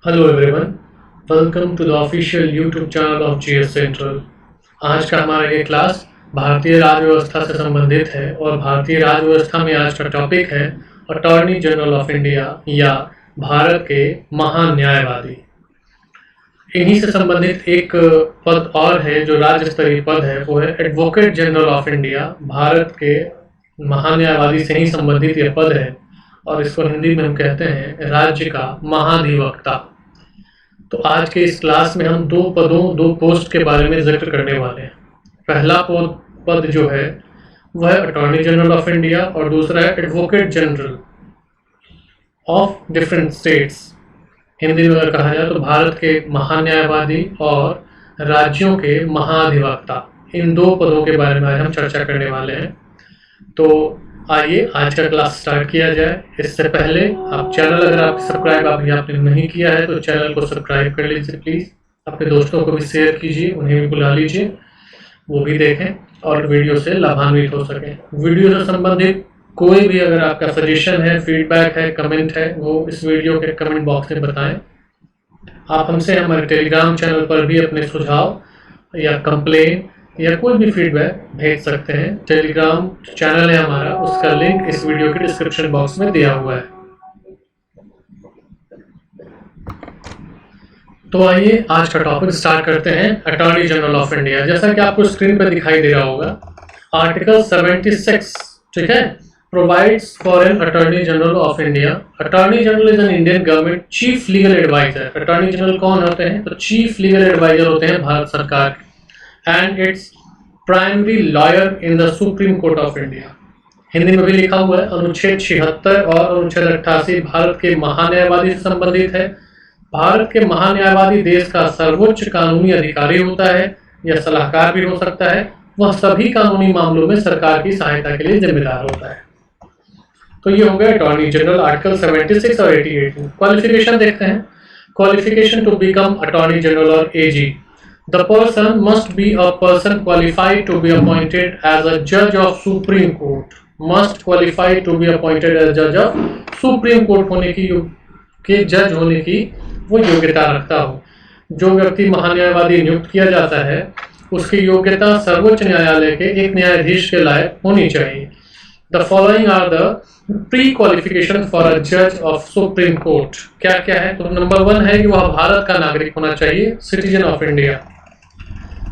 Hello everyone, welcome to the official YouTube channel of GS Central. आज का हमारा ये क्लास भारतीय राज्य व्यवस्था से संबंधित है और भारतीय राज्य व्यवस्था में आज का टॉपिक है अटॉर्नी जनरल ऑफ इंडिया या भारत के महान्यायवादी। इन्हीं से संबंधित एक पद और है जो राज्य स्तरीय पद है, वो है advocate general of India. Bharat के महान्यायवादी से ही संबंधित यह पद है और इसको हिंदी में हम कहते हैं राज्य का महाधिवक्ता। तो आज के इस क्लास में हम दो पोस्ट के बारे में जिक्र करने वाले हैं। पहला पद जो है वह है अटॉर्नी जनरल ऑफ इंडिया और दूसरा है advocate general of different states. Hindi में अगर कहा जाए तो भारत के महान्यायवादी और राज्यों के महाधिवक्ता। इन दो पदों के बारे में आज हम चर्चा करने वाले हैं। तो आइए आज का क्लास स्टार्ट किया जाए। इससे पहले आप चैनल अगर आप सब्सक्राइब अभी आपने नहीं किया है तो चैनल को सब्सक्राइब कर लीजिए प्लीज़। अपने दोस्तों को भी शेयर कीजिए, उन्हें भी बुला लीजिए, वो भी देखें और वीडियो से लाभान्वित हो सकें। वीडियो से संबंधित कोई भी अगर आपका सजेशन है, फीडबैक है, कमेंट है, वो इस वीडियो के कमेंट बॉक्स में बताएं। आप हमसे हमारे टेलीग्राम चैनल पर भी अपने सुझाव या कंप्लेन या कोई भी फीडबैक भेज सकते हैं। टेलीग्राम चैनल है हमारा, उसका लिंक इस वीडियो के डिस्क्रिप्शन बॉक्स में दिया हुआ है। तो आइए आज का टॉपिक स्टार्ट करते हैं। अटॉर्नी जनरल ऑफ इंडिया, जैसा कि आपको स्क्रीन पर दिखाई दे रहा होगा, आर्टिकल 76, ठीक है, provides for an attorney general of India. Attorney general is an Indian government chief legal adviser. Attorney general कौन होते हैं? तो चीफ लीगल एडवाइजर होते हैं भारत सरकार के। And its primary lawyer in the Supreme Court of India। Hindi में भी लिखा हुआ है। अनुच्छेद 76 और अनुच्छेद 88 भारत के महान्यायवादी से संबंधित है। भारत के महान्यायवादी देश का सर्वोच्च कानूनी अधिकारी होता है या सलाहकार भी हो सकता है। वह सभी कानूनी मामलों में सरकार की सहायता के लिए जिम्मेदार होता है। तो ये हो गया अटॉर्नी जनरल, आर्टिकल 76 और 88। क्वालिफिकेशन देखते हैं। Qualification to become attorney general और AG. The person must be a person qualified to be appointed as a judge of Supreme Court. Must qualified to be appointed as judge of Supreme Court होने की जज होने की वो योग्यता रखता हो। जो व्यक्ति महान्यायवादी नियुक्त किया जाता है उसकी योग्यता सर्वोच्च न्यायालय के एक न्यायाधीश के लायक होनी चाहिए। The following are the pre-qualification for a judge of Supreme Court। क्या क्या है? तो नंबर 1 है कि वह भारत का नागरिक होना चाहिए, सिटीजन ऑफ इंडिया।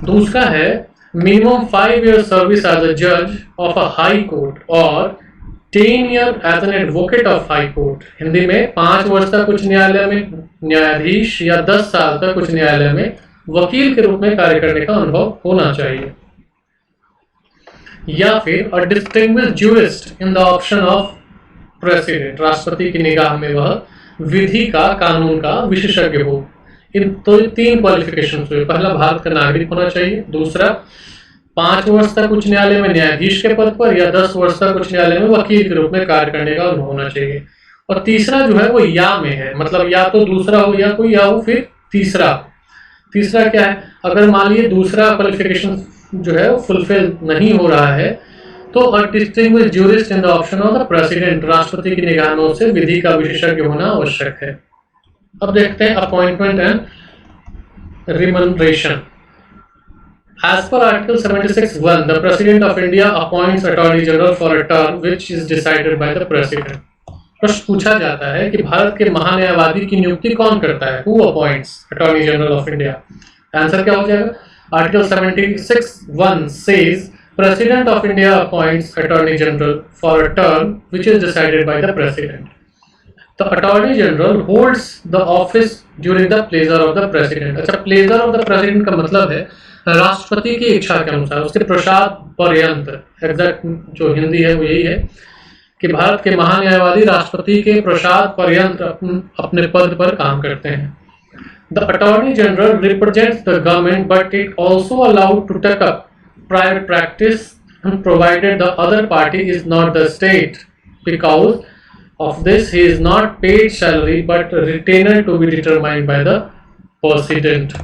दूसरा है minimum 5 years service as a जज ऑफ अ हाई कोर्ट और 10 years as an advocate of high court. Hindi में 5 वर्ष तक उच्च न्यायालय में न्यायाधीश या 10 साल तक उच्च न्यायालय में वकील के रूप में कार्य करने का अनुभव होना चाहिए। या फिर a distinguished jurist in the option of president. राष्ट्रपति की निगाह में वह विधि का, कानून का विशेषज्ञ हो। इन तो 3 क्वालिफिकेशन हुए। पहला, भारत का नागरिक होना चाहिए। दूसरा, 5 वर्ष तक उच्च न्यायालय में न्यायाधीश के पद पर या 10 वर्ष तक उच्च न्यायालय में वकील के रूप में कार्य करने का अनुभव होना चाहिए। और तीसरा जो है वो या में है, मतलब या तो दूसरा हो या कोई या हो फिर तीसरा। तीसरा क्या है? अगर मान लीजिए दूसरा क्वालिफिकेशन जो है वो फुलफिल नहीं हो रहा है तो a distinguished jurist in the option of the president. राष्ट्रपति की निगाह में से विधि का विशेषज्ञ होना आवश्यक है। अब देखते हैं appointment and remuneration. As per Article 76(1), the President of India appoints Attorney General for a term which is decided by the President। प्रश्न पूछा जाता है कि भारत के महान्यायवादी की नियुक्ति कौन करता है? Who appoints Attorney General of India? Answer क्या हो जाएगा? Article 76(1) says President of India appoints Attorney General for a term which is decided by the President। The Attorney General holds the office during the pleasure of the President। अच्छा, pleasure of the President का मतलब है राष्ट्रपति की इच्छा के अनुसार, उसके प्रसाद पर्यंत। एग्जैक्ट जो हिंदी है वो यही है कि भारत के महान्यायवादी राष्ट्रपति के प्रसाद पर्यंत अपने पद पर काम करते हैं। The Attorney General represents the government, but it also allowed to take up private practice provided the other party is not the state। Because of this, he is not paid salary but retainer to be determined by the President।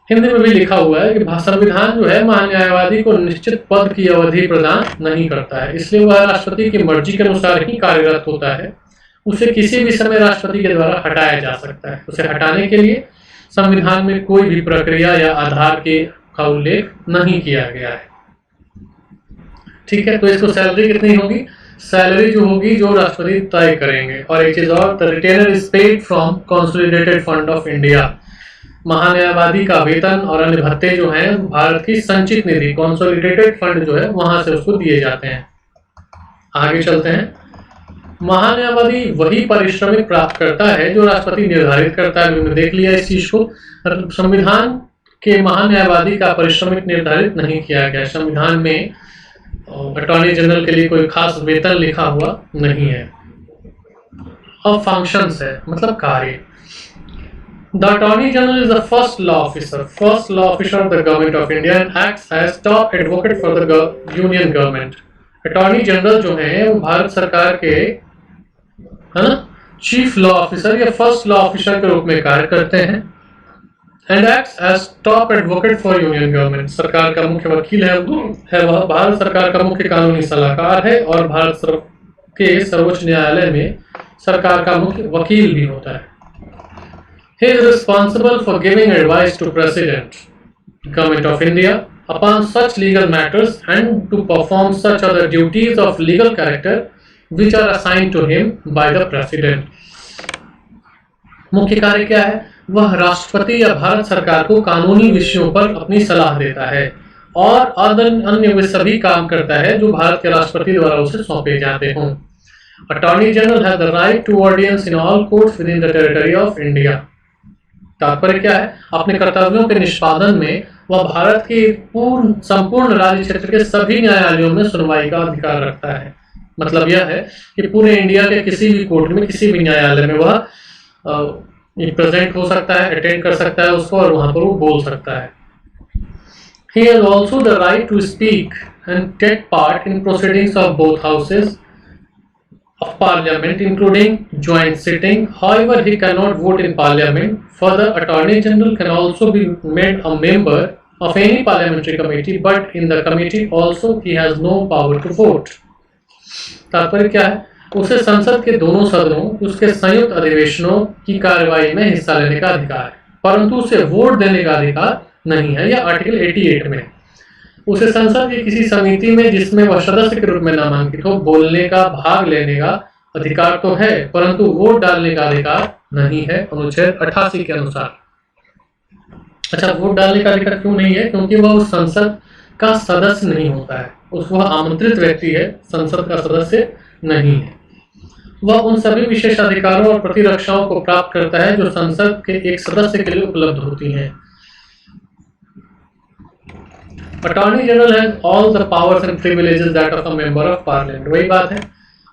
Hindi में भी लिखा हुआ है कि संविधान जो है महान्यायवादी को निश्चित पद की अवधि प्रदान नहीं करता है, इसलिए वह राष्ट्रपति की मर्जी के अनुसार ही कार्यरत होता है उसे किसी भी समय राष्ट्रपति के द्वारा हटाया जा सकता है। उसे हटाने के लिए संविधान में कोई भी प्रक्रिया या आधार का उल्लेख नहीं किया गया है। ठीक है, तो इसको सैलरी कितनी होगी? सैलरी जो होगी जो राष्ट्रपति तय करेंगे। और एक चीज और, the retainer is paid from consolidated fund of India. महान्यायवादी का वेतन और अन्य भत्ते जो हैं भारत की संचित निधि कंसोलिडेटेड फंड जो है वहां से उसको दिए जाते हैं। आगे चलते हैं। महान्यायवादी वही पारिश्रमिक प्राप्त करता है जो राष्ट्रपति निर्धारित करता है। हमने देख लिया इस चीज को। संविधान के महान्यायवादी का पारिश्रमिक निर्धारित नहीं किया गया। संविधान में अटॉर्नी जनरल के लिए कोई खास वेतन लिखा हुआ नहीं है। अब फंक्शंस है, मतलब कार्य। The attorney general is the first law officer of the government of India and acts as top advocate for the union government. Attorney general जो है वो भारत सरकार के, है ना, चीफ लॉ ऑफिसर या फर्स्ट लॉ ऑफिसर के रूप में कार्य करते हैं। And acts as top advocate for union government. सरकार का मुख्य वकील है वह भारत सरकार का मुख्य कानूनी सलाहकार है और भारत के सर्वोच्च न्यायालय में सरकार का मुख्य वकील भी होता है। He is responsible for giving advice to President, Government of India, upon such legal matters and to perform such other duties of legal character which are assigned to him by the President. मुख्य कार्य क्या है? वह राष्ट्रपति या भारत सरकार को कानूनी विषयों पर अपनी सलाह देता है और अन्य वे सभी काम करता है जो भारत के राष्ट्रपति द्वारा उसे सौंपे जाते हों। Attorney General has the right to audience in all courts within the territory of India. तात्पर्य क्या है? अपने कर्तव्यों के निष्पादन में वह भारत के संपूर्ण राज्य क्षेत्र के सभी न्यायालयों में सुनवाई का अधिकार रखता है। मतलब यह है कि पूरे इंडिया के किसी भी कोर्ट में, किसी भी न्यायालय में वह प्रेजेंट हो सकता है, अटेंड कर सकता है उसको और वहां पर वो बोल सकता है। He has also the right to speak and take part in proceedings of both houses of Parliament, including joint sitting. However, he cannot vote in Parliament. Further, Attorney General can also be made a member of any parliamentary committee, but in the committee also he has no power to vote. तात्पर्य क्या है? उसे संसद के दोनों सदनों, उसके संयुक्त अधिवेशनों की कार्यवाही में हिस्सा लेने का अधिकार है, परंतु उसे वोट देने का अधिकार नहीं है। यह आर्टिकल 88 में। उसे संसद की किसी समिति में जिसमें वह सदस्य के रूप में नामांकित हो बोलने का, भाग लेने का अधिकार तो है, परंतु वोट डालने का अधिकार नहीं है अनुच्छेद 88 के अनुसार। अच्छा, वोट डालने का अधिकार क्यों नहीं है? क्योंकि वह उस संसद का सदस्य नहीं होता है। वह आमंत्रित व्यक्ति है, संसद का सदस्य नहीं है। वह उन सभी विशेष अधिकारों और प्रतिरक्षाओं को प्राप्त करता है जो संसद के एक सदस्य के लिए उपलब्ध होती हैं। Attorney General has all the powers and privileges that of a member of Parliament. वही बात है।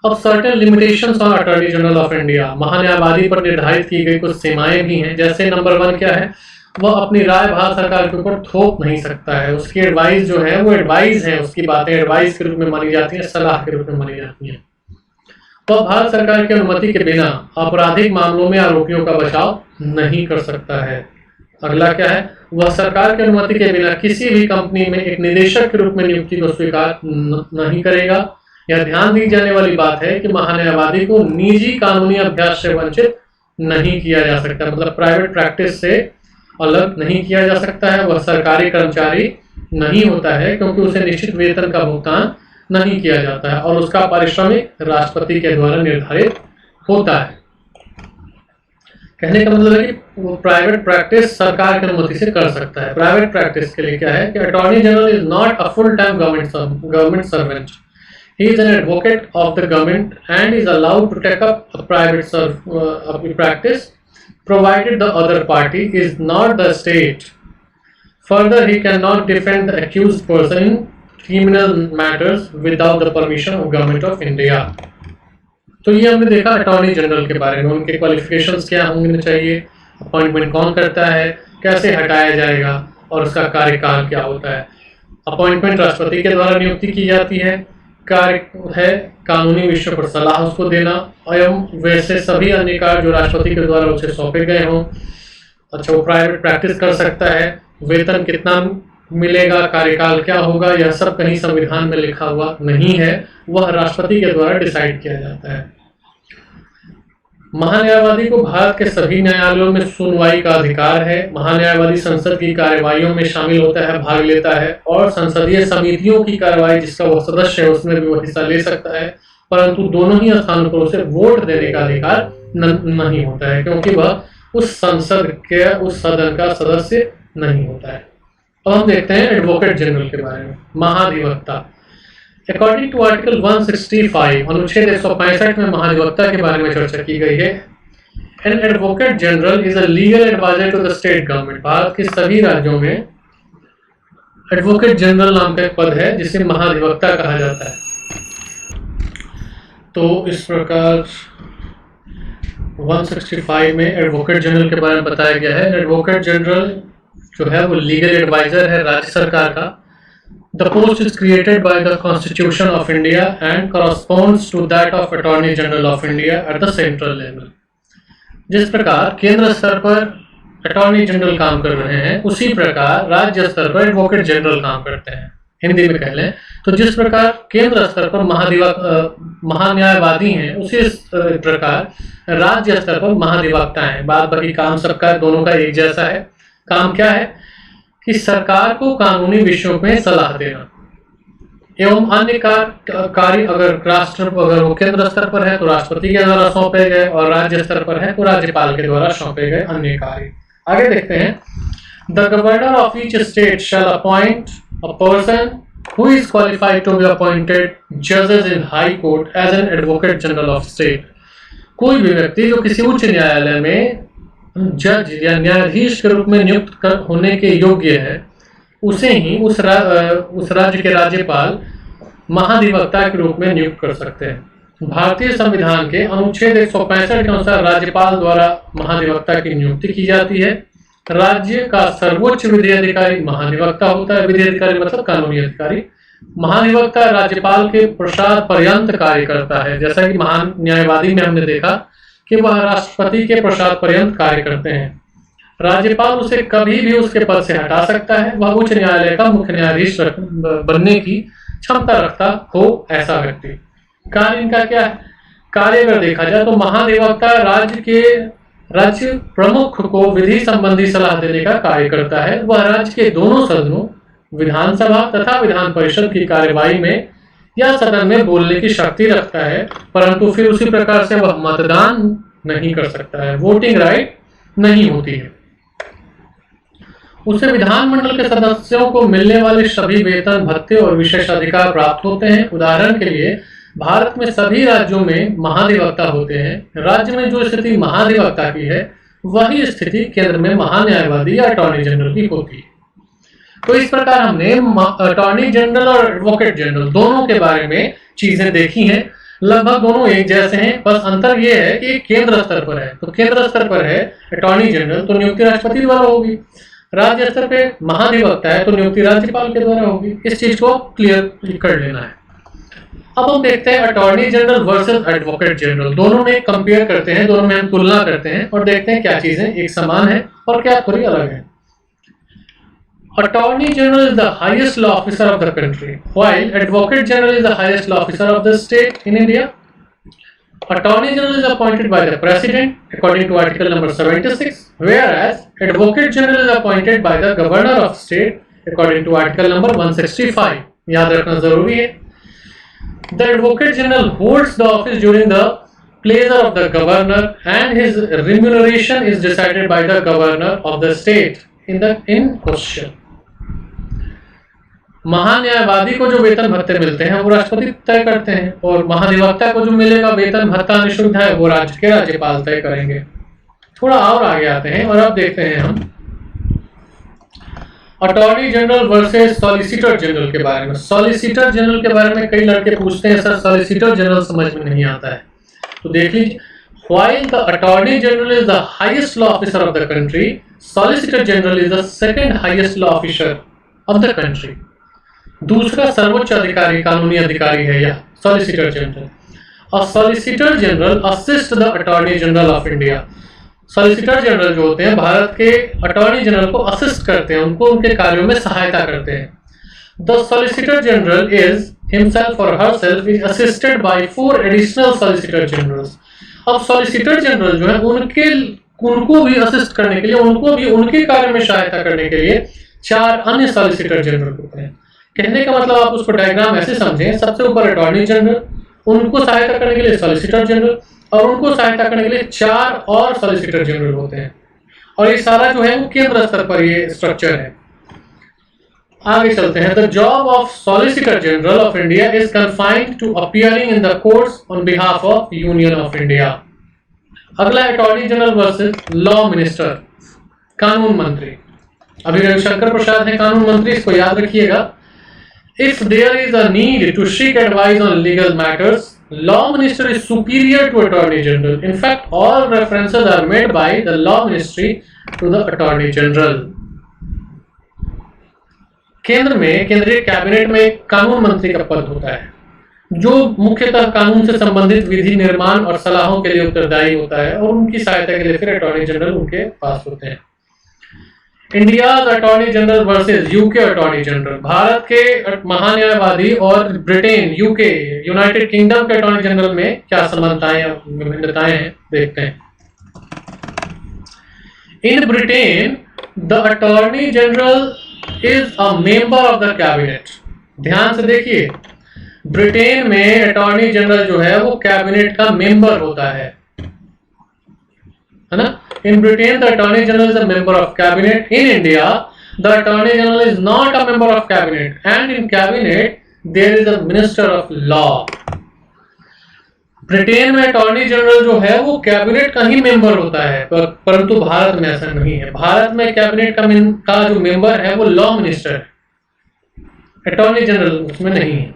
अब certain limitations on Attorney General of India, महान्यायवादी पर निर्धारित की गई कुछ सीमाएं भी हैं। जैसे नंबर 1 क्या है? वह अपनी राय भारत सरकार के ऊपर थोप नहीं सकता है। उसकी एडवाइस जो है वो एडवाइस है, उसकी बातें एडवाइस के रूप में मानी जाती हैं, सलाह के रूप में मानी जाती हैं। वह भारत सरकार की अनुमति के बिना आपराधिक मामलों में आरोपियों का बचाव नहीं कर सकता है। अगला क्या है? वह सरकार की अनुमति के बिना किसी भी कंपनी में एक निदेशक के रूप में नियुक्ति को स्वीकार नहीं करेगा। यह ध्यान दी जाने वाली बात है कि महान्यायवादी को निजी कानूनी अभ्यास से वंचित नहीं किया जा सकता, मतलब प्राइवेट प्रैक्टिस से अलग नहीं किया जा सकता है। वह सरकारी कर्मचारी नहीं होता है क्योंकि उसे निश्चित वेतन का भुगतान नहीं किया जाता है और उसका पारिश्रमिक राष्ट्रपति के द्वारा निर्धारित होता है। कहने का मतलब है कि वो प्राइवेट प्रैक्टिस सरकार की अनुमति से कर सकता है। प्राइवेट प्रैक्टिस के लिए क्या है कि attorney general is not a full time government servant. He is an advocate of the government and is allowed to take up a private practice provided the other party is not the state. Further, he cannot defend the accused person in criminal matters without the permission of Government of India. तो ये हमने देखा attorney general के बारे में, उनके qualifications क्या होने चाहिए, अपॉइंटमेंट कौन करता है, कैसे हटाया जाएगा और उसका कार्यकाल क्या होता है। अपॉइंटमेंट राष्ट्रपति के द्वारा नियुक्ति की जाती है। कार्य है कानूनी विषयों पर सलाह उसको देना एवं वैसे सभी अन्य कार्य जो राष्ट्रपति के द्वारा उसे सौंपे गए हों। अच्छा, वो प्राइवेट प्रैक्टिस कर सकता है। वेतन कितना मिलेगा, कार्यकाल क्या होगा, यह सब कहीं संविधान में लिखा हुआ नहीं है, वह राष्ट्रपति के द्वारा डिसाइड किया जाता है। महान्यायवादी को भारत के सभी न्यायालयों में सुनवाई का अधिकार है। महान्यायवादी संसद की कार्यवाहियों में शामिल होता है, भाग लेता है, और संसदीय समितियों की कार्यवाही जिसका वह सदस्य है उसमें भी वह हिस्सा ले सकता है, परंतु दोनों ही स्थानों पर उसे वोट देने का अधिकार नहीं होता है, क्योंकि वह उस संसद के उस सदन का सदस्य नहीं होता है। अब हम देखते हैं एडवोकेट जनरल के बारे में। महाधिवक्ता, अकॉर्डिंग टू आर्टिकल 165, अनुच्छेद 165 में महाधिवक्ता के बारे में चर्चा की गई है। An advocate general is a legal adviser to the state government. Bharat के सभी राज्यों में एडवोकेट जनरल नाम का एक पद है जिसे महाधिवक्ता कहा जाता है। तो इस प्रकार 165 में एडवोकेट जनरल के बारे में बताया गया है। एडवोकेट जनरल जो है वो लीगल एडवाइजर है राज्य सरकार का। The post is created by the constitution of India and corresponds to that of attorney general of India at the central level. जिस प्रकार केंद्र स्तर पर अटॉर्नी जनरल काम कर रहे हैं, उसी प्रकार राज्य स्तर पर एडवोकेट जनरल काम करते हैं। हिंदी में कह लें तो जिस प्रकार केंद्र स्तर पर महान्यायवादी हैं, उसी प्रकार राज्य स्तर पर महाधिवक्ता हैं। बाद बाकी काम सबका दोनों का एक जैसा है। काम क्या है कि सरकार को कानूनी विषयों में सलाह देना एवं अन्य कार्य अगर वो केंद्र स्तर पर है तो राष्ट्रपति के द्वारा सौंपे गए, और राज्य स्तर पर है तो राज्यपाल के द्वारा सौंपे गए अन्य कार्य। आगे देखते हैं। The governor of each state shall appoint a person who is qualified to be appointed judges in high court as an advocate general of state। कोई भी व्यक्ति जो किसी उच्च न्यायालय में जज या न्यायाधीश के रूप में नियुक्त होने के योग्य है, उसे ही उस राज्य के राज्यपाल महाधिवक्ता के रूप में नियुक्त कर सकते हैं। भारतीय संविधान के अनुच्छेद 165 के अनुसार राज्यपाल द्वारा महाधिवक्ता की नियुक्ति की जाती है। राज्य का सर्वोच्च विधि अधिकारी महाधिवक्ता होता है। विधि अधिकारी मतलब कानूनी अधिकारी। महाधिवक्ता राज्यपाल के प्रसाद पर्यंत कार्य करता है। जैसा कि महान न्यायवादी में हमने देखा कि वह राष्ट्रपति के प्रसाद पर्यंत कार्य करते हैं। राज्यपाल उसे कभी भी उसके पद से हटा सकता है। वह उच्च न्यायालय का मुख्य न्यायाधीश बनने की क्षमता रखता हो ऐसा व्यक्ति। कार्य इनका क्या है? कार्य अगर देखा जाए तो महाधिवक्ता राज्य प्रमुख को विधि संबंधी सलाह देने का कार्य करता है। वह राज्य के दोनों सदनों, विधानसभा तथा विधान परिषद की कार्यवाही में या सदन में बोलने की शक्ति रखता है, परंतु फिर उसी प्रकार से वह मतदान नहीं कर सकता है, वोटिंग राइट नहीं होती है। उसे विधानमंडल के सदस्यों को मिलने वाले सभी वेतन, भत्ते और विशेष अधिकार प्राप्त होते हैं। उदाहरण के लिए भारत में सभी राज्यों में महाधिवक्ता होते हैं। राज्य में जो स्थिति महाधिवक्ता की है, वही स्थिति केंद्र में महान्यायवादी या अटॉर्नी जनरल की होती है। तो इस प्रकार हमने अटॉर्नी जनरल और एडवोकेट जनरल दोनों के बारे में चीजें देखी हैं। लगभग दोनों एक जैसे हैं, बस अंतर यह है कि केंद्र स्तर पर है तो केंद्र स्तर पर है अटॉर्नी जनरल तो नियुक्ति राष्ट्रपति द्वारा होगी। राज्य स्तर पे महाधिवक्ता है तो नियुक्ति राज्यपाल के द्वारा होगी। इस चीज को क्लियर कर लेना है। अब हम देखते हैं attorney general versus advocate general. दोनों में कंपेयर करते हैं, दोनों में हम तुलना करते हैं और देखते हैं क्या चीजें एक समान है और क्या थोड़ी अलग है। Attorney general is the highest law officer of the country, while advocate general is the highest law officer of the state in India. Attorney General is appointed by the President according to Article number 76, whereas Advocate General is appointed by the Governor of State according to Article number 165। याद रखना जरूरी है। The Advocate General holds the office during the pleasure of the Governor and his remuneration is decided by the Governor of the state in question। महान्यायवादी को जो वेतन भत्ते मिलते हैं वो राष्ट्रपति तय करते हैं, और महाधिवक्ता को जो मिलेगा वेतन भत्ता निःशुल्क है वो राज्य के राज्यपाल तय करेंगे। थोड़ा और आगे आते हैं और अब देखते हैं हम attorney general versus solicitor general के बारे में। सॉलिसिटर जनरल के बारे में कई लड़के पूछते हैं, सर सॉलिसिटर जनरल समझ में नहीं आता है, तो देख लीजिए। While the Attorney General is the highest law officer of the country, Solicitor General is the second highest law officer of the country। दूसरा सर्वोच्च अधिकारी, कानूनी अधिकारी है यह सॉलिसिटर जनरल। और solicitor general assist the attorney general of India. Solicitor general जो होते हैं भारत के अटॉर्नी जनरल को असिस्ट करते हैं, उनको उनके कार्यों में सहायता करते हैं। The solicitor general is himself और herself is assisted by 4 additional solicitor generals. अब सॉलिसिटर जनरल जो है उनको भी असिस्ट करने के लिए, उनको भी उनके कार्य में सहायता करने के लिए 4 अन्य सॉलिसिटर जनरल होते हैं। कहने का मतलब आप उसको डायग्राम ऐसे समझें, सबसे ऊपर अटॉर्नी जनरल, उनको सहायता करने के लिए सॉलिसिटर जनरल, और उनको सहायता करने के लिए 4 और सॉलिसिटर जनरल होते हैं। और ये सारा जो है वो केंद्र स्तर पर ये स्ट्रक्चर है। आगे चलते हैं। The job of solicitor general of India is confined to appearing in the courts on behalf of union of India. अगला attorney general versus law minister, कानून मंत्री। अभी रविशंकर प्रसाद है कानून मंत्री, इसको याद रखिएगा। If there is a need to seek advice on legal matters, law minister is superior to attorney general. In fact, all references are made by the law ministry to the attorney general. केंद्र में, केंद्रीय cabinet में कानून मंत्री का पद होता है, जो मुख्यतः कानून से संबंधित विधि निर्माण और सलाहों के लिए उत्तरदायी होता है, और उनकी सहायता के लिए फिर अटॉर्नी जनरल उनके पास होते हैं। India's attorney general versus UK attorney general. Bharat के महान्यायवादी और ब्रिटेन, यूके, यूनाइटेड किंगडम के अटॉर्नी जनरल में क्या समानताएं या विभिन्नताएं हैं, देखते हैं। In Britain the attorney general is a member of the cabinet. ध्यान से देखिए, ब्रिटेन में अटॉर्नी जनरल जो है वो कैबिनेट का मेंबर होता है ना। In Britain, the Attorney General is a member of cabinet. In India, the Attorney General is not a member of cabinet, and in cabinet there is a Minister of Law. Britain में attorney general जो है वो cabinet का ही member होता है, परंतु भारत में ऐसा नहीं है। भारत में कैबिनेट का जो मेंबर है वो लॉ मिनिस्टर है, अटॉर्नी जनरल उसमें नहीं है।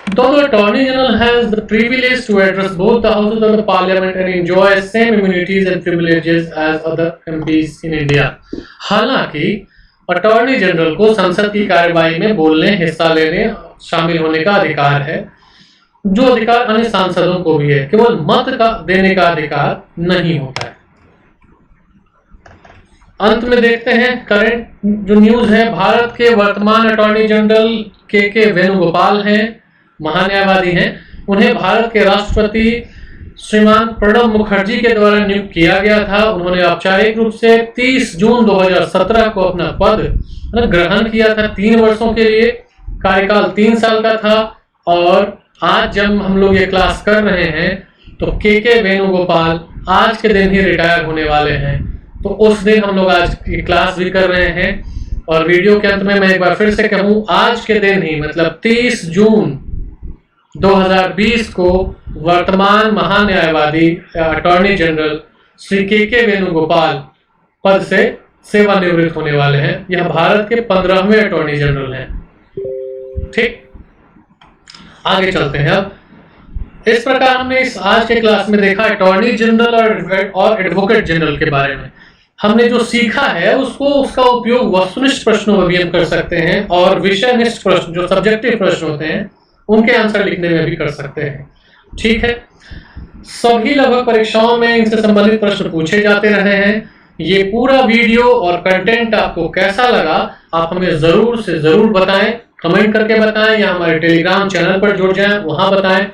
Though the Attorney General has the privilege to address both the houses of the Parliament and enjoys same immunities and privileges as other MPs in India. हालांकि attorney general को संसद की कार्यवाही में बोलने, हिस्सा लेने, शामिल होने का अधिकार है, जो अधिकार अन्य सांसदों को भी है, केवल मत का देने का अधिकार नहीं होता है। अंत में देखते हैं करंट जो न्यूज है। भारत के वर्तमान अटॉर्नी जनरल के वेणुगोपाल हैं, महान्यायवादी हैं। उन्हें भारत के राष्ट्रपति श्रीमान प्रणब मुखर्जी के द्वारा नियुक्त किया गया था। उन्होंने औपचारिक रूप से 30 जून 2017 को अपना पद ग्रहण किया था। 3 वर्षों के लिए, कार्यकाल 3 साल का था। और आज जब हम लोग ये क्लास कर रहे हैं तो के वेणुगोपाल आज के दिन ही रिटायर होने वाले हैं। तो उस दिन हम लोग आज की क्लास भी कर रहे हैं। और वीडियो के अंत में मैं एक बार फिर से कहूँ, आज के दिन ही मतलब 30 जून 2020 को वर्तमान महान्यायवादी अटॉर्नी जनरल श्री के वेणुगोपाल पद से सेवानिवृत्त होने वाले हैं। यह भारत के 15वें अटॉर्नी जनरल हैं। ठीक, आगे चलते हैं। अब इस प्रकार हमने इस आज के क्लास में देखा अटॉर्नी जनरल और एडवोकेट जनरल के बारे में। हमने जो सीखा है उसका उपयोग वस्तुनिष्ठ प्रश्नों में भी हम कर सकते हैं, और विषयनिष्ठ प्रश्न जो सब्जेक्टिव प्रश्न होते हैं उनके आंसर लिखने में भी कर सकते हैं। ठीक है, सभी लगभग परीक्षाओं में इनसे संबंधित प्रश्न पूछे जाते रहे हैं। ये पूरा वीडियो और कंटेंट आपको कैसा लगा, आप हमें जरूर से जरूर बताएं, कमेंट करके बताएं, या हमारे टेलीग्राम चैनल पर जुड़ जाएं, वहां बताएं।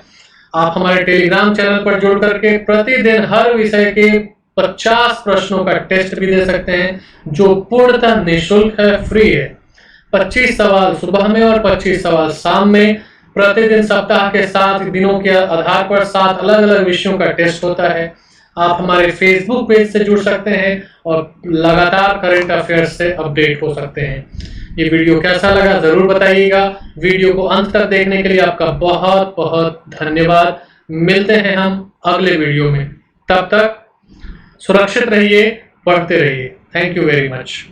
आप हमारे टेलीग्राम चैनल पर जुड़ करके प्रतिदिन हर विषय के 50 प्रश्नों का टेस्ट भी दे सकते हैं, जो पूर्णतः निःशुल्क है, फ्री है। 25 सवाल सुबह में और 25 सवाल शाम में। प्रतिदिन सप्ताह के 7 दिनों के आधार पर 7 अलग अलग विषयों का टेस्ट होता है। आप हमारे फेसबुक पेज से जुड़ सकते हैं और लगातार करंट अफेयर्स से अपडेट हो सकते हैं। ये वीडियो कैसा लगा जरूर बताइएगा। वीडियो को अंत तक देखने के लिए आपका बहुत बहुत धन्यवाद। मिलते हैं हम अगले वीडियो में, तब तक सुरक्षित रहिए, पढ़ते रहिए। Thank you very much.